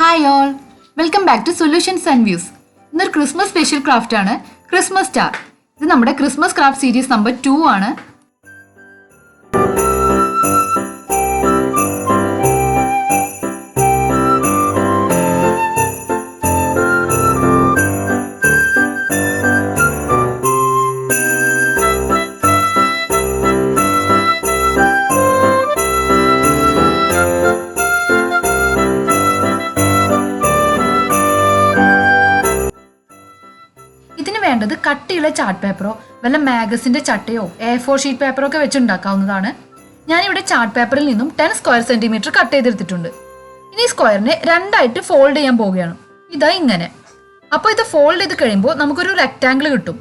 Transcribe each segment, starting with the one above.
Hi all, welcome back to solutions and views. ഇന്നൊരു Christmas special craft ആണ് Christmas star. ഇത് നമ്മുടെ Christmas craft series number 2 ആണ്. വേണ്ടത് കട്ടിയുള്ള ചാർട്ട് പേപ്പറോ വല്ല മാഗസിന്റെ ചട്ടയോ A4 ഷീറ്റ് പേപ്പറോ ഒക്കെ വെച്ച് ഉണ്ടാക്കാവുന്നതാണ്. ഞാനിവിടെ ചാർട്ട് പേപ്പറിൽ നിന്നും 10 സ്ക്വയർ സെന്റിമീറ്റർ കട്ട് ചെയ്തെടുത്തിട്ടുണ്ട്. ഇനി സ്ക്വയറിനെ രണ്ടായിട്ട് ഫോൾഡ് ചെയ്യാൻ പോവുകയാണ്. ഇതാ ഇങ്ങനെ. അപ്പോൾ ഇത് ഫോൾഡ് ചെയ്ത് കഴിയുമ്പോൾ നമുക്കൊരു റെക്ടാങ്കിൾ കിട്ടും.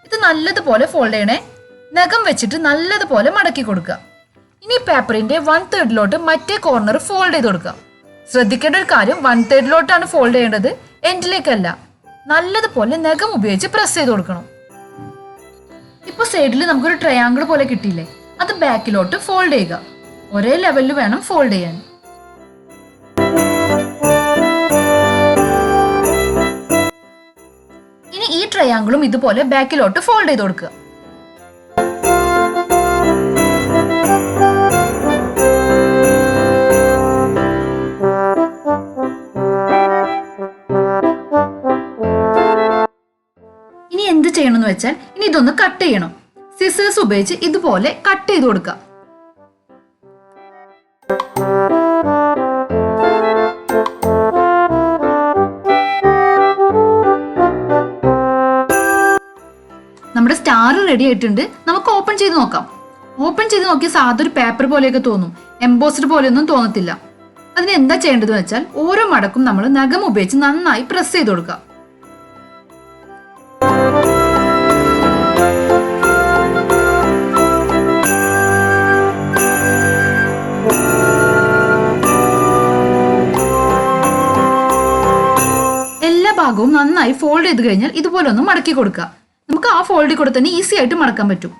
ഇത് നല്ലതുപോലെ ഫോൾഡ് ചെയ്യണേ. നഖം വെച്ചിട്ട് നല്ലതുപോലെ മടക്കി കൊടുക്കുക. ഇനി പേപ്പറിന്റെ 1/3 മറ്റേ കോർണർ ഫോൾഡ് ചെയ്ത് കൊടുക്കുക. ശ്രദ്ധിക്കേണ്ട ഒരു കാര്യം, 1/3 ഫോൾഡ് ചെയ്യേണ്ടത്, എൻഡിലേക്കല്ല. നല്ലതുപോലെ നഖം ഉപയോഗിച്ച് പ്രസ് ചെയ്ത് കൊടുക്കണം. ഇപ്പൊ സൈഡിൽ നമുക്കൊരു ട്രയാങ്കിൾ പോലെ കിട്ടിയില്ലേ, അത് ബാക്കിലോട്ട് ഫോൾഡ് ചെയ്യുക. ഒരേ ലെവലിൽ വേണം ഫോൾഡ് ചെയ്യാൻ. ഇനി ഈ ട്രയാങ്കിളും ഇതുപോലെ ബാക്കിലോട്ട് ഫോൾഡ് ചെയ്ത് കൊടുക്കുക. എന്ത് ചെയ്യണമെന്ന് വെച്ചാൽ, ഇനി ഇതൊന്ന് കട്ട് ചെയ്യണം. സിസേഴ്സ് ഉപയോഗിച്ച് ഇതുപോലെ കട്ട് ചെയ്ത് കൊടുക്കുക. നമ്മുടെ സ്റ്റാർ റെഡി ആയിട്ടുണ്ട്. നമുക്ക് ഓപ്പൺ ചെയ്ത് നോക്കാം. ഓപ്പൺ ചെയ്ത് നോക്കിയാൽ സാധാരണ പേപ്പർ പോലെയൊക്കെ തോന്നും, എംബോസ്ഡ് പോലെയൊന്നും തോന്നത്തില്ല. അതിന് എന്താ ചെയ്യേണ്ടതെന്ന് വെച്ചാൽ, ഓരോ മടക്കും നമ്മൾ നഖം ഉപയോഗിച്ച് നന്നായി പ്രസ് ചെയ്ത് കൊടുക്കുക. ഭാഗവും നന്നായി ഫോൾഡ് ചെയ്ത് കഴിഞ്ഞാൽ ഇതുപോലെ ഒന്ന് മടക്കി കൊടുക്കുക. നമുക്ക് ആ ഫോൾഡിൽ കൂടെ തന്നെ ഈസി ആയിട്ട് മടക്കാൻ പറ്റും.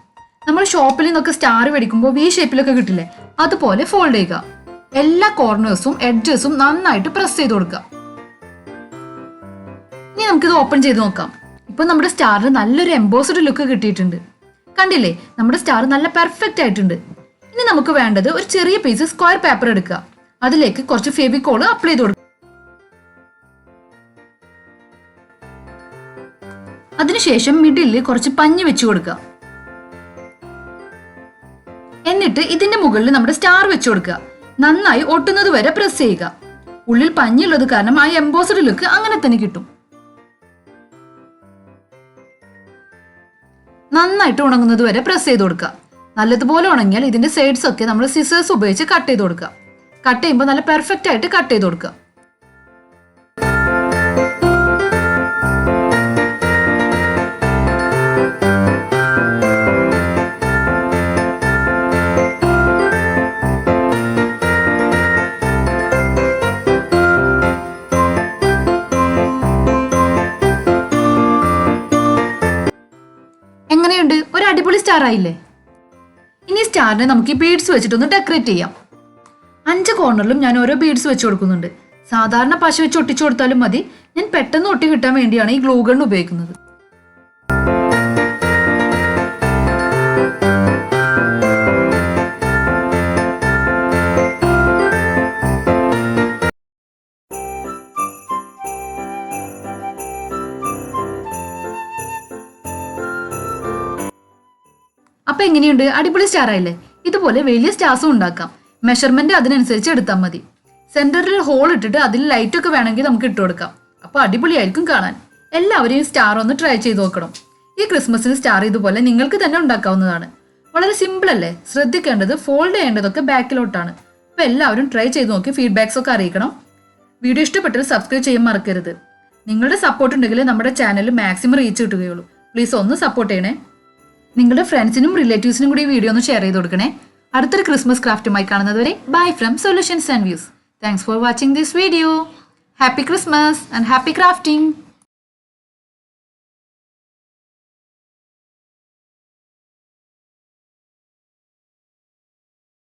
നമ്മൾ ഷോപ്പിൽ നിന്നൊക്കെ സ്റ്റാർ മേടിക്കുമ്പോൾ V ഷേപ്പിലൊക്കെ കിട്ടില്ലേ, അതുപോലെ ഫോൾഡ് ചെയ്യുക. എല്ലാ കോർണേഴ്സും എഡ്ജസും നന്നായിട്ട് പ്രസ് ചെയ്ത് കൊടുക്കുക. ഇനി നമുക്കിത് ഓപ്പൺ ചെയ്ത് നോക്കാം. ഇപ്പൊ നമ്മുടെ സ്റ്റാറിന് നല്ലൊരു എംബോസ്ഡ് ലുക്ക് കിട്ടിയിട്ടുണ്ട്. കണ്ടില്ലേ, നമ്മുടെ സ്റ്റാർ നല്ല പെർഫെക്റ്റ് ആയിട്ടുണ്ട്. ഇനി നമുക്ക് വേണ്ടത് ഒരു ചെറിയ പീസ് സ്ക്വയർ പേപ്പർ എടുക്കുക. അതിലേക്ക് കുറച്ച് ഫെവിക്കോൾ അപ്ലൈ ചെയ്ത് കൊടുക്കുക. അതിനുശേഷം മിഡിലിൽ കുറച്ച് പഞ്ഞി വെച്ചു കൊടുക്കുക. എന്നിട്ട് ഇതിന്റെ മുകളിൽ നമ്മുടെ സ്റ്റാർ വെച്ചു കൊടുക്കുക. നന്നായി ഒട്ടുന്നത് വരെ പ്രസ് ചെയ്യുക. ഉള്ളിൽ പഞ്ഞിയുള്ളത് കാരണം ആ എംബോസ്ഡ് ലുക്ക് അങ്ങനെ തന്നെ കിട്ടും. നന്നായിട്ട് ഉണങ്ങുന്നത് വരെ പ്രസ് ചെയ്ത് കൊടുക്കുക. നല്ലതുപോലെ ഉണങ്ങിയാൽ ഇതിന്റെ സൈഡ്സ് ഒക്കെ നമ്മൾ സിസേഴ്സ് ഉപയോഗിച്ച് കട്ട് ചെയ്ത് കൊടുക്കുക. കട്ട് ചെയ്യുമ്പോൾ നല്ല പെർഫെക്റ്റ് ആയിട്ട് കട്ട് ചെയ്ത് കൊടുക്കുക. എങ്ങനെയുണ്ട്? ഒരു അടിപൊളി സ്റ്റാർ ആയില്ലേ? ഇനി സ്റ്റാറിനെ നമുക്ക് ഈ ബീഡ്സ് വെച്ചിട്ടൊന്ന് ഡെക്കറേറ്റ് ചെയ്യാം. 5 കോർണറിലും ഞാൻ ഓരോ ബീഡ്സ് വെച്ച് കൊടുക്കുന്നുണ്ട്. സാധാരണ പശ വെച്ച് ഒട്ടിച്ചു കൊടുത്താലും മതി. ഞാൻ പെട്ടെന്ന് ഒട്ടി കിട്ടാൻ വേണ്ടിയാണ് ഈ ഗ്ലൂ ഗൺ ഉപയോഗിക്കുന്നത്. അപ്പൊ എങ്ങനെയുണ്ട്? അടിപൊളി സ്റ്റാർ ആയില്ലേ? ഇതുപോലെ വലിയ സ്റ്റാർസും ഉണ്ടാക്കാം. മെഷർമെന്റ് അതിനനുസരിച്ച് എടുത്താൽ മതി. സെന്ററിൽ ഹോൾ ഇട്ടിട്ട് അതിൽ ലൈറ്റ് ഒക്കെ വേണമെങ്കിൽ നമുക്ക് ഇട്ട് കൊടുക്കാം. അപ്പൊ അടിപൊളിയായിരിക്കും കാണാൻ. എല്ലാവരും ഈ സ്റ്റാർ ഒന്ന് ട്രൈ ചെയ്ത് നോക്കണം. ഈ ക്രിസ്മസിന് സ്റ്റാർ ഇതുപോലെ നിങ്ങൾക്ക് തന്നെ ഉണ്ടാക്കാവുന്നതാണ്. വളരെ സിമ്പിൾ അല്ലേ? ശ്രദ്ധിക്കേണ്ടത് ഫോൾഡ് ചെയ്യേണ്ടതൊക്കെ ബാക്കിലോട്ടാണ്. അപ്പൊ എല്ലാവരും ട്രൈ ചെയ്ത് നോക്കി ഫീഡ്ബാക്സ് ഒക്കെ അറിയിക്കണം. വീഡിയോ ഇഷ്ടപ്പെട്ടാൽ സബ്സ്ക്രൈബ് ചെയ്യാൻ മറക്കരുത്. നിങ്ങളുടെ സപ്പോർട്ട് ഉണ്ടെങ്കിൽ നമ്മുടെ ചാനൽ മാക്സിമം റീച്ച് കിട്ടുകയുള്ളൂ. പ്ലീസ് ഒന്ന് സപ്പോർട്ട് ചെയ്യണേ. നിങ്ങളുടെ ഫ്രണ്ട്സിനും റിലേറ്റീവ്സിനും കൂടി ഈ വീഡിയോ ഒന്ന് ഷെയർ ചെയ്ത് കൊടുക്കണേ. അടുത്തൊരു ക്രിസ്മസ് ക്രാഫ്റ്റുമായി കാണുന്നതുവരെ bye from solutions and views. Thanks for watching this video. Happy Christmas and happy crafting.